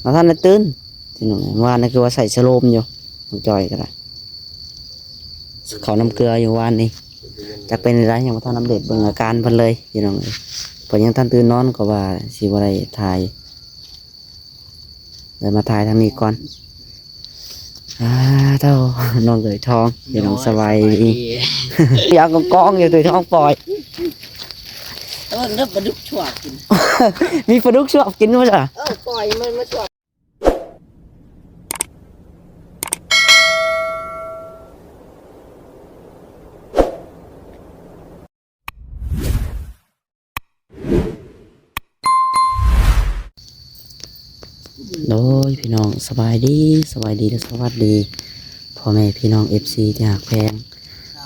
มาท่านได้ตื่นที่น้องว่านั่นคือว่าใส่สโลมอยู่น้องจอยก็ได้เขาน้ำเกลืออยู่วันนี้จะเป็นอะไรยังมาท่านน้ำเด็ดเบิ่งอาการเพิ่นเลยพี่น้องเพิ่นยังท่านตื่นนอนก็ว่าสิบ่ได้ถ่ายเลยมาถ่ายทางนี้ก่อนเท่าน้องเกยทองพี่น้องสบายดีอยากกองอยู่ตัวท้องปล่อยเริ่มปลาดุกชั่วกิน มีปลาดุกชอบกินมั้ยจ๊ะปล่อยมันมาชั่วโดยพี่น้องสบายดีและสวัสดีพ่อแม่พี่น้อง FC ที่หักแพง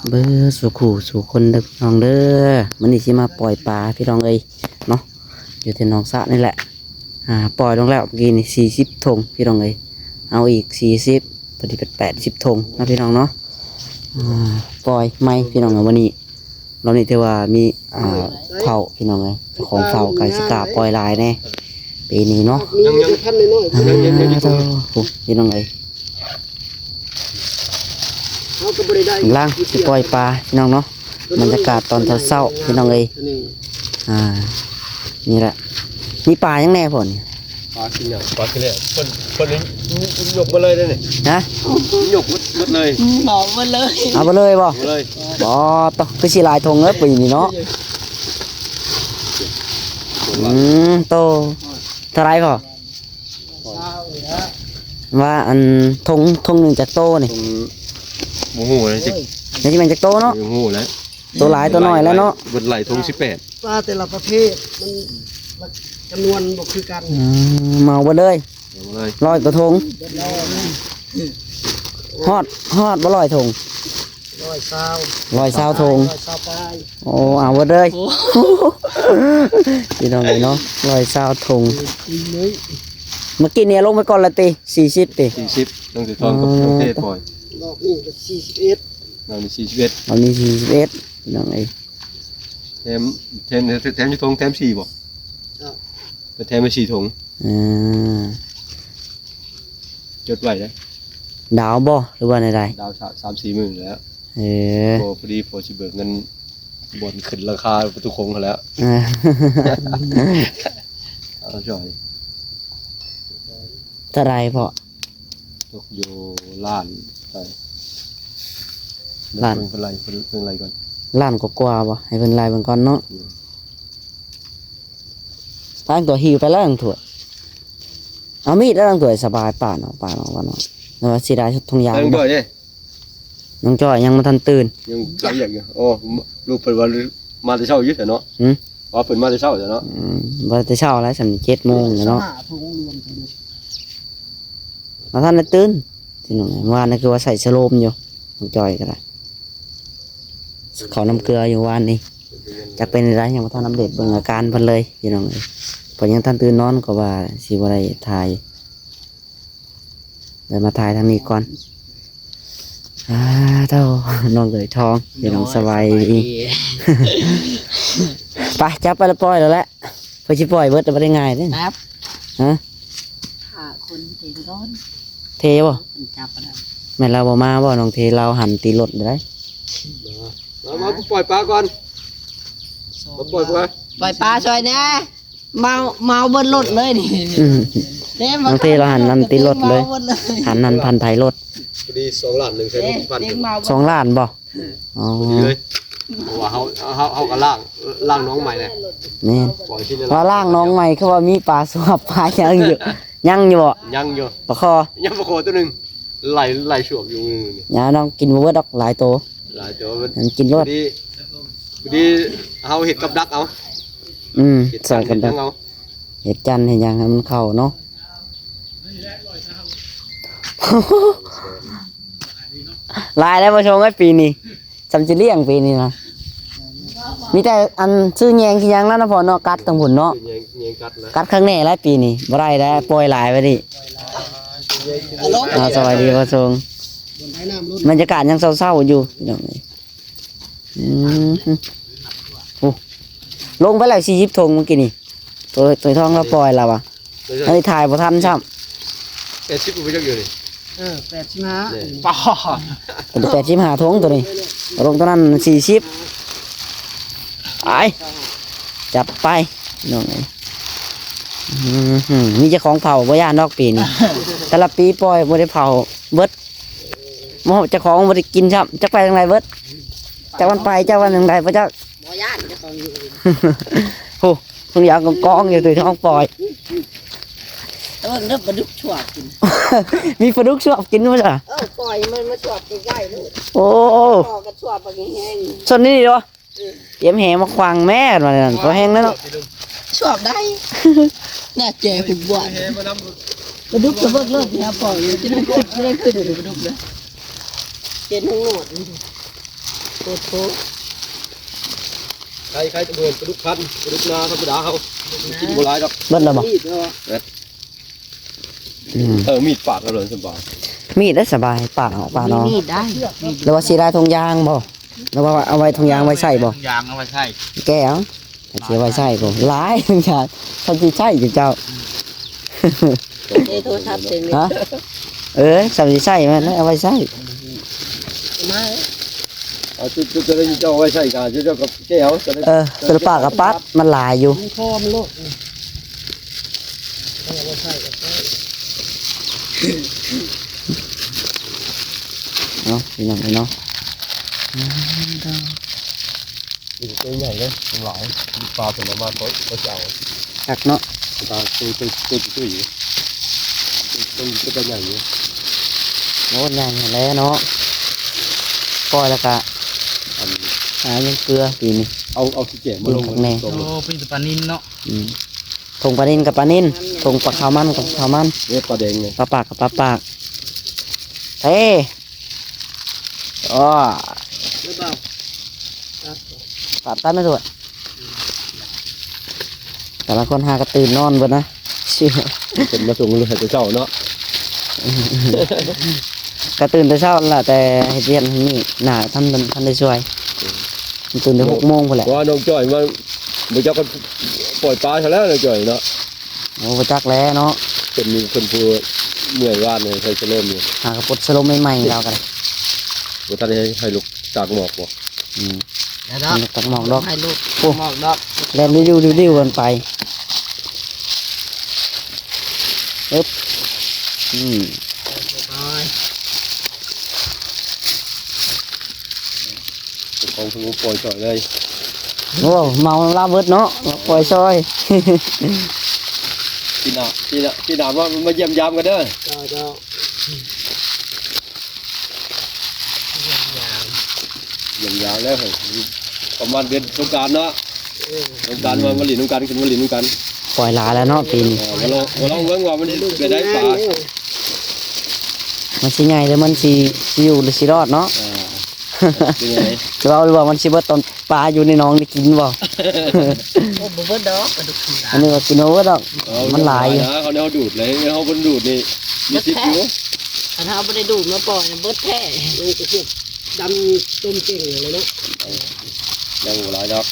เบอร์สู่ขู่สู่คนเด้อพี่น้องเด้อมื้อนี้สิมาปล่อยปลาพี่น้องเอ้ยเนาะอยู่ที่หนองสระนี่แหละปล่อยลงแล้วเมื่อกี้นี่40 ถุงพี่น้องเอ้ยเอาอีก40พอดีเป็น80 ถุงนะพี่น้องเนาะปล่อยไม่พี่น้องวันนี้เรานี่ถือว่ามีเผาพี่น้องเอ้ยเจ้าของเผาไก่สิกาปล่อยลายแน่ปีนี้เนาะยังพันน้อยพี่น้องเอ้ยล่างสิปล่อยปลาพี่น้องเนาะบรรยากาศตอนเช้าพี่น้องเอ้ยนี่แหละมีปลายังแน่พ่อนี่ปลากินอย่างปลากินเนี่ยคนนี้หยกมาเลยนี่นะหยกหมดเลยเอามาเลยเอาไปเลยบ่เลยบ่ต้องคือสิลายทงเอ้ยปีนี้เนาะโตเท่าไรพ่อว่าอันทงหนึ่งจากโตนี่โมโหเลยจินี่ที่มันจากโตเนาะโมโหแล้วตัวหลายตัวน้อยแล้วเนาะบนไหลทง18ปลาแต่ละประเภทมันจำนวนบอกคือกันเมาไปเลย100 กว่าทงฮอดบ่100 ทง120 ทงโอ้เอาไปเลยพี่น้องเลยเนาะ120 ทงเมื่อกี้เนี่ยลงไปก่อนละตี40ตี40ต้องถือทองกับต้องเทศปล่อยดอกนี่ก็41เรามี41เรามี41พี่น้องเอ้ยแถมอยู่ทงแถม4บ่แต่แถมไป4 ถุงจดไว้เลยดาวบ่หรือว่าในใดดาว3-4 มื้อแล้วพอดีพอสิเบิกเงินบ่นขึ้นราคาประตูคงเขาแล้วเอาจ่อยเท่าไรพ่อตกอยู่ล้านไปล้านเป็นไรก่อนล้านกว่าบ่ให้เพิ่นไล่เบิ่งก่อนเนาะทางตัวหิวไปแล้วถั่วเอามีดแล้วถั่วสบายป่าเนาะว่าเนาะแล้วสิได้ชุดทงยาวบ่เด้น้องจ้อยยังบ่ทันตื่นยังหลายอย่างอยู่โอ้ลูกเพิ่นว่ามาแต่เช้าอยู่แต่เนาะว่าเพิ่นมาแต่เช้าแต่เนาะบ่แต่เช้าแล้วสั่น7 โมงเนาะมาท่านได้ตื่นที่น้องว่านั่นคือว่าใส่สโลมอยู่น้องจ้อยก็ได้เขาน้ำเกลืออยู่วันนี้จะเป็นอะไรยังมาท่านน้ำเด็ดเบิ่งอาการเพิ่นเลยพี่น้องเอ้ยพอยังท่านตื่นนอนก็ว่าสิบ่ได้ถ่ายเลยมาถ่ายทางนี้ก่อนเท่าน้องเกยทองพี่น้องสบายดีไปจับไปแล้วปล่อยแล้วแหละพอสิปล่อยเบิดบ่ได้ง่ายเด้ครับฮะคนเทร้อนเทบ่จับได้แม่เราบ่มาบ่น้องเทเราหันตีรถได้มาปล่อยปลาก่อนมาปล่อยปลาช่วยแน่เมาบนรถเลยนี่น้องเทเราหันนันตีรถเลยหันนันพันไทยรถพอดี2 ล้าน1แสน1,000 2 ล้านบ่อ๋อเลยเพราะว่าเขาก็ล่างน้องใหม่เลยนี่ว่าล่างน้องใหม่เขาว่ามีปลาสวบปลายังอยู่บ่ยังอยู่ปลาคอยังปลาคอตัวนึงไหลฉวบอยู่อย่าน้องกินบ่เบิดดอกหลายโตมันกินรสพอดีเอาเห็ดกับดักเอาใส่กับดักเห็ดจันเห็ดยางให้มันเข้าเนาะลายแล้วมาชมกันปีนี้จำจะเลี้ยงปีนี้นะมีแต่อันซื้อแยงขี้ยางแล้วนะพอเนาะกัดตรงหุ่นเนาะกัดข้างในแล้วปีนี้บ่ได้แล้วปล่อยลายไปดิสวัสดีพ่อชงบรรยากาศยังเศร้าๆอยู่อย่างนี้ลงไปแล้ว40 ถุงเมื่อกี้นี่ตัวทองเราปล่อยแล้ววะอันนี้ถ่ายบ่ทันใช่ 80บ่จักอยู่นี่ 85 ป้า ตัว85ถุงตัวนี้ลงตัวนั้น40ไปจับไปน้องเอ้ยมีเจ้าของเผาบ่ย่านดอกปีนี้แต่ละปีปล่อยบ่ได้เผาเบิดบ่เจ้าของบ่ได้กินซ้ำจักไปทางใดเบิดจักวันไปจักวันทางใดบ่จัก บ่ย่านเจ้าของอยู่ โอ้ทุกอย่างกองๆอยู่ตัวท้องปล่อย แต่ว่าเริ่มปลาดุกชั่วกิน มีปลาดุกชอบกินมั้ยจ้ะ ปล่อยมันมาชั่วใกล้ๆลูก โอ้ พอก็ชั่วปลาแห้ง ส่วนนี้ดีวะเตรียมแหมาควางแม่มาเลยนั่นพอแห้งแล้วเนาะ ชั่วได้น่าแจกหุ่นบ่ปลาดุกจะเบิกเลิกเนี่ยปล่อยจะได้ขึ้นปลาดุกเลยเจนทั้งหมดโต ใครจะเบิ่นปลาดุกพันปลาดุกนาธรรมดาเขากินบ่หลายดอก เบิดแล้วบ่ นี่ก็ มีดปาดแล้วเลยสบาย มีดได้สบายป่าออกป่าเนาะ นี่ได้ หรือว่าสีได้ทงยางบ่หรือว่าเอาไว้ทงยางไว้ใส่บ่ ยางเอาไว้ใส่ แก้วเสียไว้ใส่บ่หลายทงยางท่านสิใช่อยู่เจ้า โทรศัพท์เต็มเลย ฮะสำสิใช่แม่นเอาไว้ใส่ มา เอาจะได้เจ้าไว้ใส่กันเจ้ากับแก้วจะได้ ศิลปะกับปัดมันหลายอยู่ พร้อมลูก เนาะพี่น้องเนาะ มีตัวใหญ่เลยทั้งหลายมีปลาเป็นประมาณเขาจะเอา คักเนาะ ปลาตัวอยู่ตัวใหญ่อยู่ โอ้ยใหญ่แล้วเนาะปล่อยแล้วก็ อัน หายังเกลือปีนี้ เอาขี้เกียจมาลง โอ้เป็นปลานินเนาะ ทงปลานินกับปลานินทงปลาขาวมันกับขาวมัน เนี่ยปลาแดงไง ปลาปากกับปลาปากเฮ้อ๋อ หรือเปล่า ปลาตั้นไม่ถูกแต่ละคนหากระตื่นนอนเบิดนะเชื่อ เป็นมาส่งเลยแต่เจ้าเนาะ กระตื่นแต่เช้านั่นแหละแต่เฮ็ดเรียนนี่หน่าท่านได้ช่วยตื่นแต่6 โมงพุ่นแหละ ว่าน้องจ่อยมันบ่เจ้าก็ปล่อยปลาซะแล้วน้องจ่อยเนาะ โอ้บ่จักแล้วเนาะ เป็นมีคนผู้เหนื่อยว่านเลยใครจะเริ่มอยู่ หากระปดสโลมใหม่ๆเรากัน บ่ทันได้ให้ลูกจากหมอกบ่ เดี๋ยว มันตักหมอกดอก ให้ลูกหมอกดอก แล่นดิวๆกันไปอึ๊บ ของผู้ปล่อยจ่อยเลย โอ้เมาลาเบิดเนาะปล่อยซอย พี่นาว่ามาเยี่ยมยามกันเด้อ เจ้า เยี่ยมยามแล้วประมาณเดือนสงกรานต์เนาะสงกรานต์มาหลินสงกรานต์ขึ้นมาหลินสงกรานต์ ปล่อยหลาแล้วเนาะปีนี้ มาลองเบิ่งว่ามันเป็นได้ปลา มันสิใหญ่หรือมันสิอยู่หรือสิรอดเนาะ เป็นไง จะเอาหรือว่ามันสิเบิดตอนปลาอยู่ในหนองได้กินบ่ โอ้บ่เบิดดอกกระดูกธรรมดา อันนี้ว่ากินเอาเบิดดอกมันหลายอยู่ นะเขาดูดเลยเขาบนดูดนี่มีทิศอยู่ ถ้าเฮาบ่ได้ดูดมาปล่อยเบิดแท้นี่ก็คือดำต้มเก่งเลยเนาะ ยังหลายดอก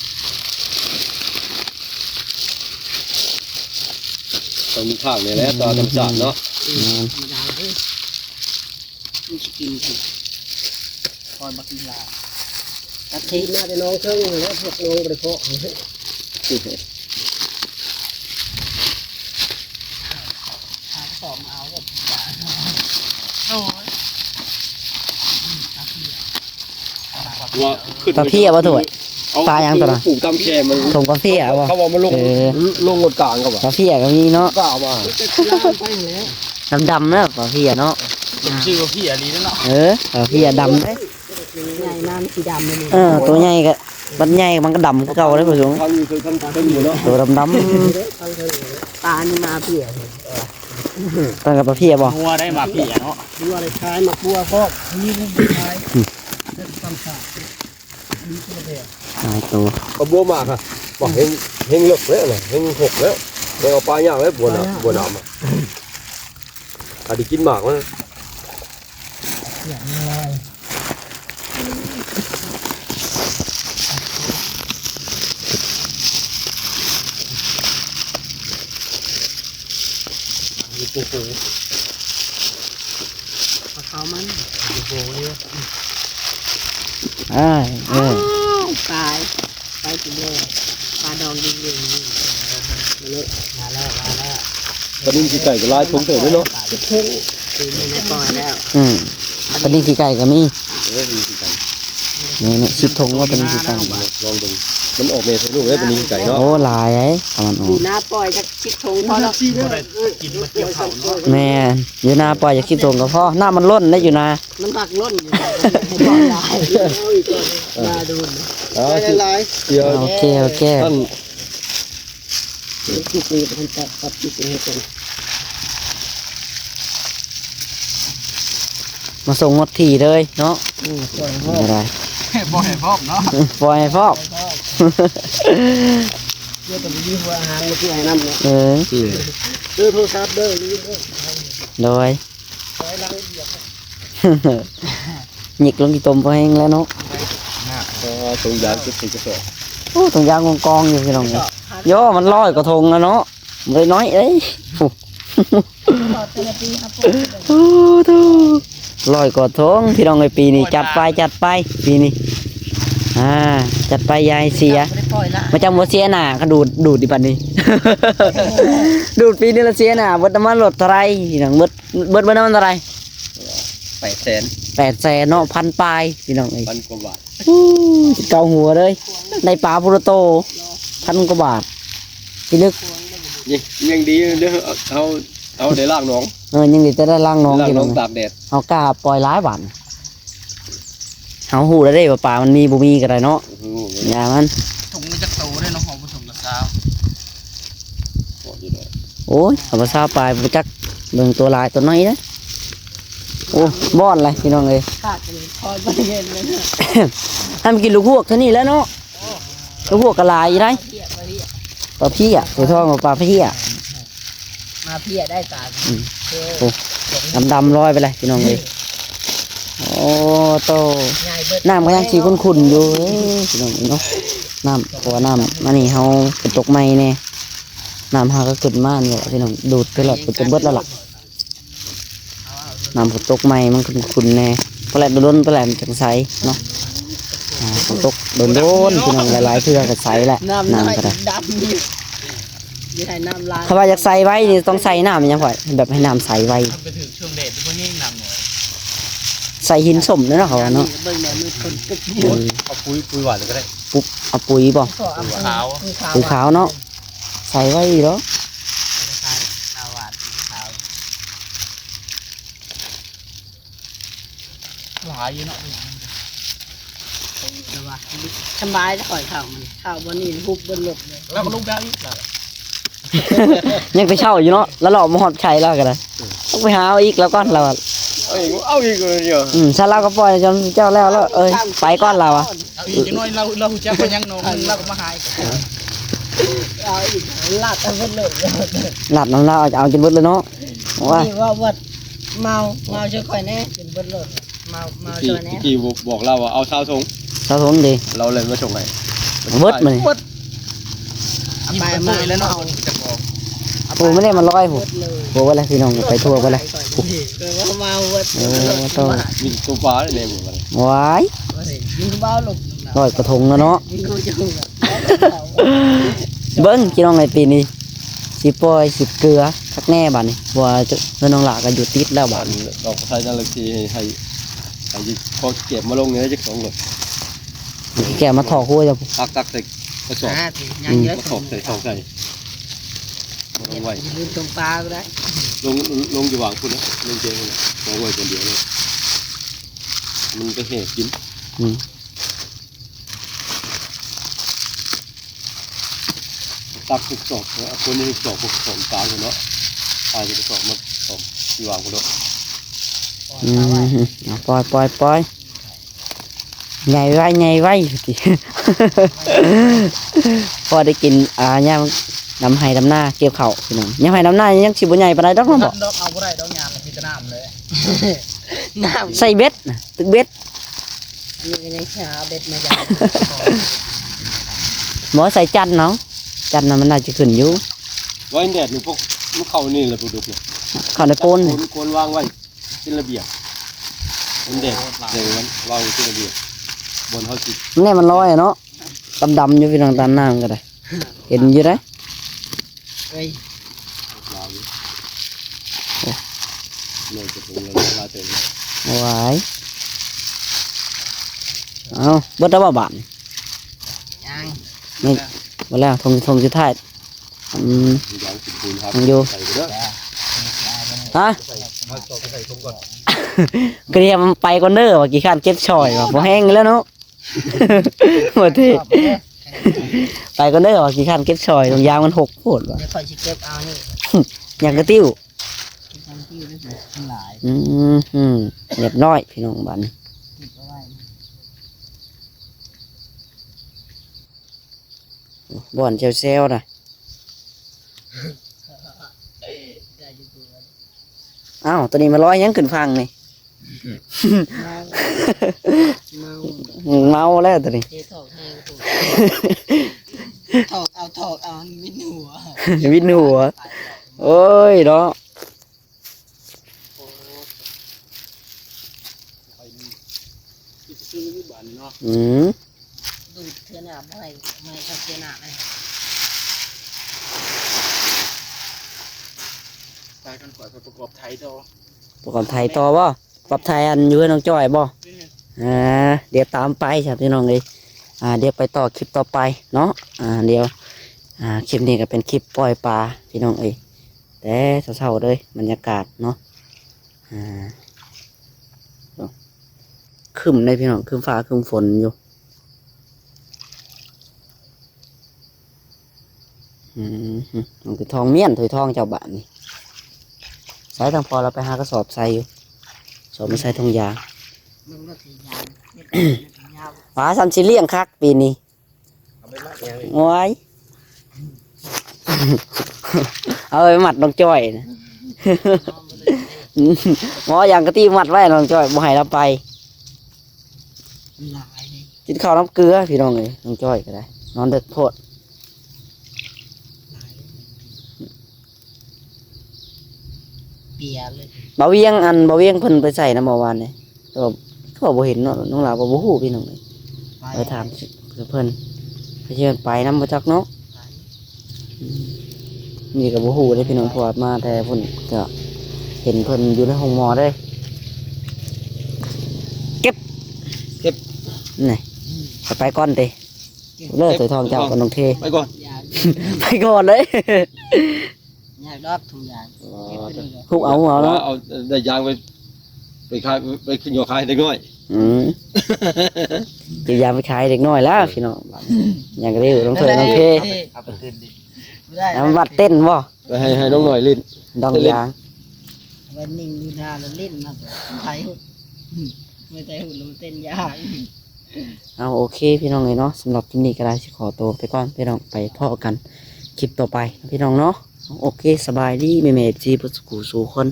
ต้องมีข้างนี่แหละตอนน้ำจานเนาะ ธรรมดาเด้อมันสิกินสิคอยบักลาตัดทีมาแต่น้องเทิงแล้วพวกน้องบ่ได้เพาะสอบเอาก็โอ้ย ว่าขึ้น ปลาเพี้ยบ่ถูกปลายังตัวน่ะ ปลูกตามแคมัน ถงปลาเพี้ยบ่ เขาบอกมันลง เออ ลงกดกลางเขาบอก ปลาเพี้ยก็มีเนาะ กล้ามา จะลามไปแล้ว ดำๆเนาะปลาเพี้ยเนาะ ชื่อว่าพี่อาลีนั่นเนาะ ปลาเพี้ยดำเด้ ใหญ่น้ำสีดำเลยนี่ ตัวใหญ่ก็มันใหญ่มันก็ดำคือเก่าเลยผู้ชม ทำอยู่เคยทำอยู่เนาะ ตัวดำ ปลานี่มาเปี่ย ๆตั้งกับปลาเพี้ยบ่ งัวได้มาพี่เนาะ ดูอะไรคล้ายมาพัวก็มีลูกคล้ายเรื่องความสะอาดมีตัวเดียว หลายตัว ก็บัวมากค่ะบอกเฮงเลิกแล้วเลยเฮงหกแล้วไม่เอาปลาย่างแล้วบัวหนามอ่ะอาจจะกินหมากมั้ง อย่างไร ปูปู เขามัน โอ้โห ตายไปกินเลยปลาดองยิงเลยมาแล้ว ตอนนี้สิไก่ก็ลายทงเถิดด้วยเนาะ พุ่งตีมันไม่ปล่อยแล้ว ปนินขี้ไก่ก็มี มีสิไก่ นี่ชิดทงว่าปนินขี้ไก่ ลองดูมันออกเมฆลูกได้ปนี้ไก่เนาะ โอ้หลายไอ้ประมาณ ดูหน้าปล่อยจากชิดทงพอแล้ว บ่ได้กินมาเกี่ยวเขาเนาะ แม่อยู่นาปล่อยจากชิดทงก็พอหน้ามันล้นได้อยู่นา มันหักล้นอยู่ให้ปล่อยลายมาดูลาย เดี๋ยว โอเค ท่าน จุกเลยมันแตกปัดจุกให้ตรง มาส่งหมดทีเลยเนาะ ปล่อยพ่อ ไม่ได้ บ่ให้พร้อมเนาะ ปล่อยให้ฟอก เดี๋ยวจะไปยืมอาหารมาที่ไหนน้ำเนี่ย เออ โทรศัพท์เด้อ โดย หยิกลงที่ต้มพอแห้งแล้วเนาะ ตรงยานจุดสี่กระสอบ โอ้ตรงยางกองอยู่พี่น้องเลยย่อมันลอยกระทงแล้วเนาะเลยน้อยเอ้ยโอ้ทูลอยกระทงพี่น้องเลยปีนี้จัดไปปีนี้จัดไปยายเสีย ไม่ได้ปล่อยละ มาจำว่าเสียหน่าก็ดูดดิปันนี้ ดูดปีนี้ละเสียหน่าเบิดน้ำมันรถเท่าไรพี่น้องเบิดน้ำมันเท่าไร 800,000 800,000เนาะพันปลายพี่น้องเอ้ย พันกว่าบาท เกาหัวเลยในปลาพุโรโต1,000 กว่าบาทพี่ลึก ยังดีเด้อเอาได้ล่างน้อง ยังดีจะได้ล่างน้อง ล่าง พี่ น้ น้ อ อง ง ตากแดด เอากล้าปล่อยร้ายบาทเอาหูแล้วได้ว่าปลามันมีบ่มีก็ได้เนาะอย่ามัน ถุงมันจะโตได้เนาะของผสมกับซาว โอ้ยเอาไปซาปลายไปจักเบิ่งตัวลายตัวน้อยนะโอ้บ้อนเลยพี่น้องเอ้ย ขาดเลยพอไปเย็นเลยนะ ให้มันกินลูกพวกเท่านี้แล้วเนาะลูกพวกกระลายอยู่ได้ เพียมาเพีย ปลาพี่อ่ะตัวทองกับปลาพี่อ่ะ มาเพียได้ตา ดำๆลอยไปเลยพี่น้องเอ้ยโอ้โต ง่ายเบิด น้ำก็ยังสีขุ่นๆอยู่เอ้ยพี่น้องเนาะน้ำเพราะว่าน้ำมันนี่เฮาเป็นตกไม้แน่น้ำเฮาก็ขึ้นมาเนี่ยพี่น้องดูดไปแล้วจนเบิดแล้วล่ะน้ำฝนตกไม้มันขุ่นๆแน่ปลาแหลมโดนปลาแหลมจังใสเนาะฝนตกโดนพี่น้องหลายๆเทื่อก็ใสแหละ น้ำน้อย น้ำก็ได้ ดำอยู่ยี่ห้น้ำลาย ถ้าว่าอยากใส่ไว้นี่ต้องใส่น้ำยังไงแบบให้น้ำใสไว้ มันไปถึงช่วงเดทที่พวกนี้นำเนี่ย ใส่หินสมด้วยเนาะเขาว่าเนาะ เบิ่งแม่มือคนปุ๊บ เอาปุ๋ยหวานเลยก็ได้ ปุ๊บเอาปุ๋ยบ่ ขาว ปุ๋ยขาวเนาะใส่ไว้เนาะ ขาวหวานขาวหลายอยู่เนาะ สบายแล้วข่อยข่าวมันข่าววันนี้หุบบนหลบเลย แล้วก็ลูกได้อีกแล้ว ยังไปเช่าอยู่เนาะแล้วหลอกมาหอดไข่แล้วกันนะต้องไปหาเอาอีกแล้วก่อนเราอะ เอาอีกเลยเดียว ถ้าเราก็ปล่อยจนเจ้าแล้วเอ้ยไปก่อนเราอะ เอาอีกจังน้อยเราจะไปยังน้องเราก็มาหาย เอาอีกลาดเอาบนหลบเลย หลับน้ำเราเอาจนเบิดเลยเนาะว่า นี่ว่าวัดเมาช่วยข่อยแน่เป็นบนหลบเมาช่วยแน่ ที่บอกเราว่าเอาเท้าทง เท่าทงดี เราเลยมาส่งให้ เบิดมัน ยิ้มเปื่อยแล้วเนาะจะบอก ปูไม่ได้มาร้อยปู วัดเลย ปูไปเลยพี่น้องไปทั่วไปเลย เคยว่าเมาวัด โอ้โต มีตัวปลาเนี่ยหมดเลย ว้าย ยิงเบาหลบ ร้อยกระทงแล้วเนาะ ยิงเขาจัง เบิ้งพี่น้องในปีนี้สิปล่อยสิเกลือทักแน่บ้านนี้ว่าจะเงินน้องหลาก็อยู่ติดแล้วบ้าน เราใช้นั่นเลยทีให้พอเก็บมาลงเนื้อจะสองหลด แกมาถอกหัวจะ ตักใส่กระสอบ ยังเยอะ กระสอบใส่ทองใส่ลงไว้ ลืมตรงปลาก็ได้ ลงอยู่วางพุ่นนะลงเจงเลยลงไว้คนเดียวเลยมันก็เหตุกินตักกระสอบคนนี้กระสอบกระสอบกลางเลยเนาะตายกระสอบมาสอบอยู่วางพุ่นเนาะ ปล่อยใหญ่ไว้สิ พอได้กินย่างดำไห้ดำหน้าเกี่ยวเข่าพี่น้องย่างไห้ดำหน้ายังสิบใหญ่ปานใดดอกเนาะบ่ ดอกเอาก็ได้ดอกงานมีแต่น้ำเลย น้ำ ใส่เบ็ดน่ะตึกเบ็ด นี่ก็ยังหาเบ็ดมาจาก หมอใส่จันเนาะจันน่ะมันน่าจะขึ้นอยู่ ไว้แดดนี่พวกมันเข้านี่แหละปลาดุกเนี่ย เข้าในโปนนี่ โคนวางไว้เป็นระเบียบ มันเด็กเด็กมันวางอยู่ที่ระเบียบบนเขาจิต นี่มันลอยอะเนาะดำๆอยู่พี่น้องตามน้ำก็ได้เห็นอยู่ได้ เฮ้ย ลาวอยู่เลยจะพูดเลยลาเต็ม เอาไว้เอาเบิดแล้วบ่บาทนี่ ยัง นี่หมดแล้วทงสุดท้ายยางสิบคูณครับ มันอยู่ ใส่ไปเด้อ ฮะ เอาต่อไปใส่ทุ่งก่อน เกรียมไปก่อนเด้อว่ากี่ขั้นเก็บช่อยว่าบ่แห้งแล้วเนาะ หมดที่ไปก่อนเด้อว่ากี่ขั้นเก็บช่อยตรงยางมันหกโพดว่ะ เดี๋ยวคอยสิเก็บเอานี่ อย่างกระติ้ว ทำที่ได้ทั้งหลาย เรียบร้อยพี่น้องบ้านนี้ เก็บเอาไว้ บ่อนเซลๆน่ะ ได้อยู่ตัว อ้าวตัวนี้มาร้อยยังขึ้นฟังนี่ เมา เมาแล้วตัวนี้ เทถอกแห้งตัวถอกเอามินหัว วินหัวโอ้ยเนาะ ซื้อลูกบานเนาะ ดูดเทือหนาไม่เอาเทือหนาไม่ ไปกันก่อนไปประกอบไทยต่อ ประกอบไทยต่อบ่ปรับไทยอันอยู่ให้น้องจ้อยบ่เดี๋ยวตามไปครับพี่น้องเลยเดี๋ยวไปต่อคลิปต่อไปเนาะเดี๋ยวคลิปนี้ก็เป็นคลิปปล่อยปลาพี่น้องเอ้ยแต่เช้าๆเลยบรรยากาศเนาะครึ้มเลยพี่น้องครึ้มฟ้าครึ้มฝนอยู่มันคือทองเมี่ยนถอยทองเจ้าบ้านนี่ใส่ทางพอเราไปหากระสอบใส่อยู่สอบไม่ใส่ทองยาง มึงก็ถือยางยาว หมาซันซิเลียงคักปีนี้ เอาไปมากยัง โอ้ย เอาไปมัดน้องจ้อยนะ หมออย่างกะตีมัดไว้น้องจ้อยบ่ให้เราไป หลายเลย กินข้าวน้ำเกลือพี่น้องเลยน้องจ้อยก็ได้ นอนเด็กโพด เปียเลย บ่เวียงเพิ่นไปใส่น้ำเมื่อวานนี่ก็บ่เห็นเนาะน้องหลาบ่ฮู้พี่น้องเลยไปถามเพิ่นไปเชิญไปน้ำบ่จักเนาะนี่ก็บ่ฮู้ได้พี่น้องเพราะว่ามาแต่เพิ่นก็เห็นเพิ่นอยู่ในห้องหมอได้เก็บนี่ไปก่อนเด้เลิกถอยทองเจ้ากับน้องเท ไปก่อน ยาง ไปก่อนเลย ยางรอบถุงยางเก็บไปเลย คุกเอาเนาะ เอาได้ยางไปขายไปขึ้นยอขายได้ง่อย จะยามไปขายเด็กน้อยแล้วพี่น้องอย่างเร็วน้องเทน้องเท เอาไปคืนดิ ไม่ได้ น้ำวัดเต้นบ่ ไปให้น้องหน่อยลิ้น ดองยาง วันนิ่งดูหน้าแล้วเล่นมาไทยหุ่นไม่ไทยหุ่นแล้วเต้นยาก เอาโอเคพี่น้องเลยเนาะสำหรับคลิปนี้ก็ได้สิขอตัวไปก่อนพี่น้องไปพ่อกันคลิปต่อไปพี่น้องเนาะโอเคสบายดีแม่ๆจีพุทธกูสู่คน